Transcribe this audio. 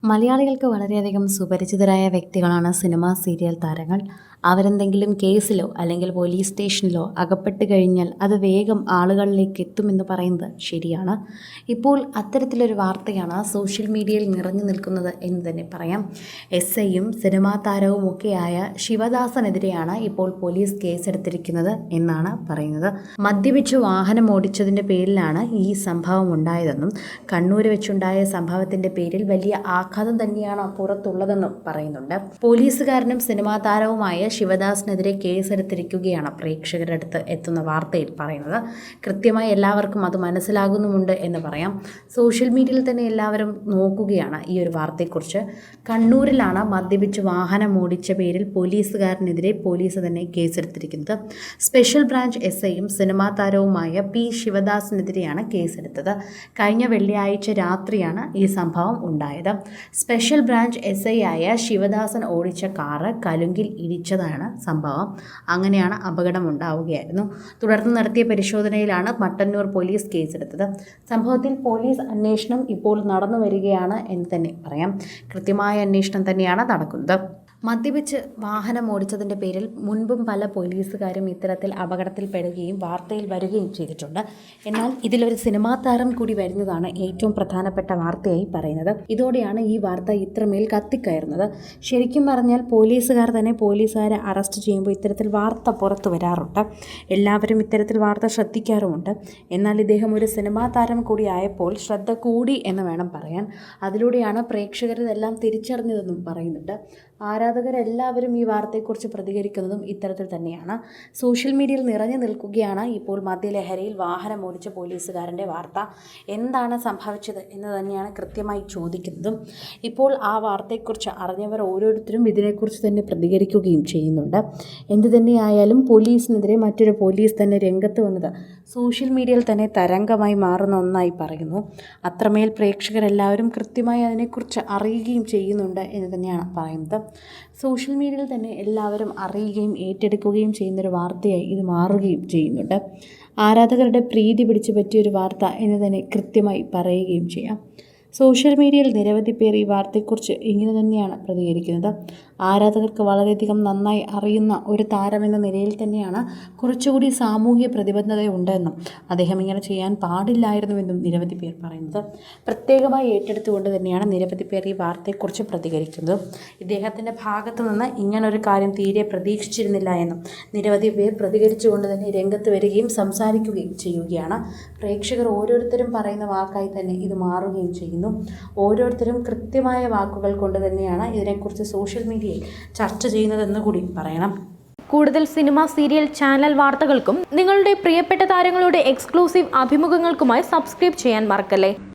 മലയാളികൾക്ക് വളരെയധികം സുപരിചിതരായ വ്യക്തികളാണ് സിനിമാ സീരിയൽ താരങ്ങൾ. അവരെന്തെങ്കിലും കേസിലോ അല്ലെങ്കിൽ പോലീസ് സ്റ്റേഷനിലോ അകപ്പെട്ട് കഴിഞ്ഞാൽ അത് വേഗം ആളുകളിലേക്ക് എത്തുമെന്ന് പറയുന്നത് ശരിയാണ്. ഇപ്പോൾ അത്തരത്തിലൊരു വാർത്തയാണ് സോഷ്യൽ മീഡിയയിൽ നിറഞ്ഞു നിൽക്കുന്നത് എന്ന് തന്നെ പറയാം. ഐയും സിനിമാ താരവുമൊക്കെയായ ശിവദാസനെതിരെയാണ് ഇപ്പോൾ പോലീസ് കേസെടുത്തിരിക്കുന്നത് എന്നാണ് പറയുന്നത്. മദ്യപിച്ച് വാഹനം ഓടിച്ചതിൻ്റെ പേരിലാണ് ഈ സംഭവം ഉണ്ടായതെന്നും കണ്ണൂർ വെച്ചുണ്ടായ സംഭവത്തിൻ്റെ പേരിൽ വലിയ ആഘാതം തന്നെയാണ് പുറത്തുള്ളതെന്നും പറയുന്നുണ്ട്. പോലീസുകാരനും സിനിമാ താരവുമായ ശിവദാസിനെതിരെ കേസെടുത്തിരിക്കുകയാണ് പ്രേക്ഷകരുടെ അടുത്ത് എത്തുന്ന വാർത്തയിൽ പറയുന്നത്. കൃത്യമായി എല്ലാവർക്കും അത് മനസ്സിലാകുന്നുമുണ്ട് എന്ന് പറയാം. സോഷ്യൽ മീഡിയയിൽ തന്നെ എല്ലാവരും നോക്കുകയാണ് ഈ ഒരു വാർത്തയെക്കുറിച്ച്. കണ്ണൂരിലാണ് മദ്യപിച്ച് വാഹനം ഓടിച്ച പേരിൽ പോലീസുകാരനെതിരെ പോലീസ് തന്നെ കേസെടുത്തിരിക്കുന്നത്. സ്പെഷ്യൽ ബ്രാഞ്ച് ഐയും സിനിമാ താരവുമായ പി ശിവദാസിനെതിരെയാണ് കേസെടുത്തത്. കഴിഞ്ഞ വെള്ളിയാഴ്ച രാത്രിയാണ് ഈ സംഭവം ഉണ്ടായത്. സ്പെഷ്യൽ ബ്രാഞ്ച് ആയ ശിവദാസൻ ഓടിച്ച കാറ് കലുങ്കിൽ ഇടിച്ചതാണ് സംഭവം. അങ്ങനെയാണ് അപകടം ഉണ്ടാവുകയായിരുന്നു. തുടർന്ന് നടത്തിയ പരിശോധനയിലാണ് മട്ടന്നൂർ പോലീസ് കേസെടുത്തത്. സംഭവത്തിൽ പോലീസ് അന്വേഷണം ഇപ്പോൾ നടന്നു വരികയാണ് എന്ന് തന്നെ പറയാം. കൃത്യമായ അന്വേഷണം തന്നെയാണ് നടക്കുന്നത്. മദ്യപിച്ച് വാഹനം ഓടിച്ചതിൻ്റെ പേരിൽ മുൻപും പല പോലീസുകാരും ഇത്തരത്തിൽ അപകടത്തിൽപ്പെടുകയും വാർത്തയിൽ വരികയും ചെയ്തിട്ടുണ്ട്. എന്നാൽ ഇതിലൊരു സിനിമാ താരം കൂടി വരുന്നതാണ് ഏറ്റവും പ്രധാനപ്പെട്ട വാർത്തയായി പറയുന്നത്. ഇതോടെയാണ് ഈ വാർത്ത ഇത്രമേൽ കത്തിക്കയറുന്നത്. ശരിക്കും പറഞ്ഞാൽ പോലീസുകാർ തന്നെ പോലീസുകാരെ അറസ്റ്റ് ചെയ്യുമ്പോൾ ഇത്തരത്തിൽ വാർത്ത പുറത്തു വരാറുണ്ട്. എല്ലാവരും ഇത്തരത്തിൽ വാർത്ത ശ്രദ്ധിക്കാറുമുണ്ട്. എന്നാൽ ഇദ്ദേഹം ഒരു സിനിമാ താരം കൂടി ആയപ്പോൾ ശ്രദ്ധ കൂടി എന്ന് വേണം പറയാൻ. അതിലൂടെയാണ് പ്രേക്ഷകരിതെല്ലാം തിരിച്ചറിഞ്ഞതെന്നും പറയുന്നുണ്ട്. ആരാധകരെല്ലാവരും ഈ വാർത്തയെക്കുറിച്ച് പ്രതികരിക്കുന്നതും ഇത്തരത്തിൽ തന്നെയാണ്. സോഷ്യൽ മീഡിയയിൽ നിറഞ്ഞു നിൽക്കുകയാണ് ഇപ്പോൾ മദ്യലഹരിയിൽ വാഹനം ഓടിച്ച പോലീസുകാരൻ്റെ വാർത്ത. എന്താണ് സംഭവിച്ചത് എന്ന് തന്നെയാണ് കൃത്യമായി ചോദിക്കുന്നതും. ഇപ്പോൾ ആ വാർത്തയെക്കുറിച്ച് അറിഞ്ഞവർ ഓരോരുത്തരും ഇതിനെക്കുറിച്ച് തന്നെ പ്രതികരിക്കുകയും ചെയ്യുന്നുണ്ട്. എന്തു തന്നെയായാലും പോലീസിനെതിരെ മറ്റൊരു പോലീസ് തന്നെ രംഗത്ത് വന്നത് സോഷ്യൽ മീഡിയയിൽ തന്നെ തരംഗമായി മാറുന്ന ഒന്നായി പറയുന്നു. അത്രമേൽ പ്രേക്ഷകരെല്ലാവരും കൃത്യമായി അതിനെക്കുറിച്ച് അറിയുകയും ചെയ്യുന്നുണ്ട് എന്ന് തന്നെയാണ് പറയുന്നത്. സോഷ്യൽ മീഡിയയിൽ തന്നെ എല്ലാവരും അറിയുകയും ഏറ്റെടുക്കുകയും ചെയ്യുന്നൊരു വാർത്തയായി ഇത് മാറുകയും ചെയ്യുന്നുണ്ട്. ആരാധകരുടെ പ്രീതി പിടിച്ചു പറ്റിയൊരു വാർത്ത എന്ന് തന്നെ കൃത്യമായി പറയുകയും ചെയ്യാം. സോഷ്യൽ മീഡിയയിൽ നിരവധി പേർ ഈ വാർത്തയെക്കുറിച്ച് ഇങ്ങനെ തന്നെയാണ് പ്രതികരിക്കുന്നത്. ആരാധകർക്ക് വളരെയധികം നന്നായി അറിയുന്ന ഒരു താരമെന്ന നിലയിൽ തന്നെയാണ് കുറച്ചുകൂടി സാമൂഹ്യ പ്രതിബദ്ധതയുണ്ടെന്നും അദ്ദേഹം ഇങ്ങനെ ചെയ്യാൻ പാടില്ലായിരുന്നുവെന്നും നിരവധി പേർ പറയുന്നത്. പ്രത്യേകമായി ഏറ്റെടുത്തുകൊണ്ട് തന്നെയാണ് നിരവധി പേർ ഈ വാർത്തയെക്കുറിച്ച് പ്രതികരിക്കുന്നത്. ഇദ്ദേഹത്തിൻ്റെ ഭാഗത്തു നിന്ന് ഇങ്ങനൊരു കാര്യം തീരെ പ്രതീക്ഷിച്ചിരുന്നില്ല എന്നും നിരവധി പേർ പ്രതികരിച്ചുകൊണ്ട് തന്നെ രംഗത്ത് വരികയും സംസാരിക്കുകയും ചെയ്യുകയാണ്. പ്രേക്ഷകർ ഓരോരുത്തരും പറയുന്ന വാക്കായി തന്നെ ഇത് മാറുകയും ചെയ്യുന്നു. ഓരോരുത്തരും കൃത്യമായ വാക്കുകൾ കൊണ്ട് തന്നെയാണ് ഇതിനെക്കുറിച്ച് സോഷ്യൽ മീഡിയയിൽ ചർച്ച ചെയ്യുന്നതെന്ന് കൂടി പറയണം. കൂടുതൽ സിനിമ, സീരിയൽ, ചാനൽ വാർത്തകൾക്കും നിങ്ങളുടെ പ്രിയപ്പെട്ട താരങ്ങളുടെ എക്സ്ക്ലൂസീവ് അഭിമുഖങ്ങൾക്കുമായി സബ്സ്ക്രൈബ് ചെയ്യാൻ മറക്കല്ലേ.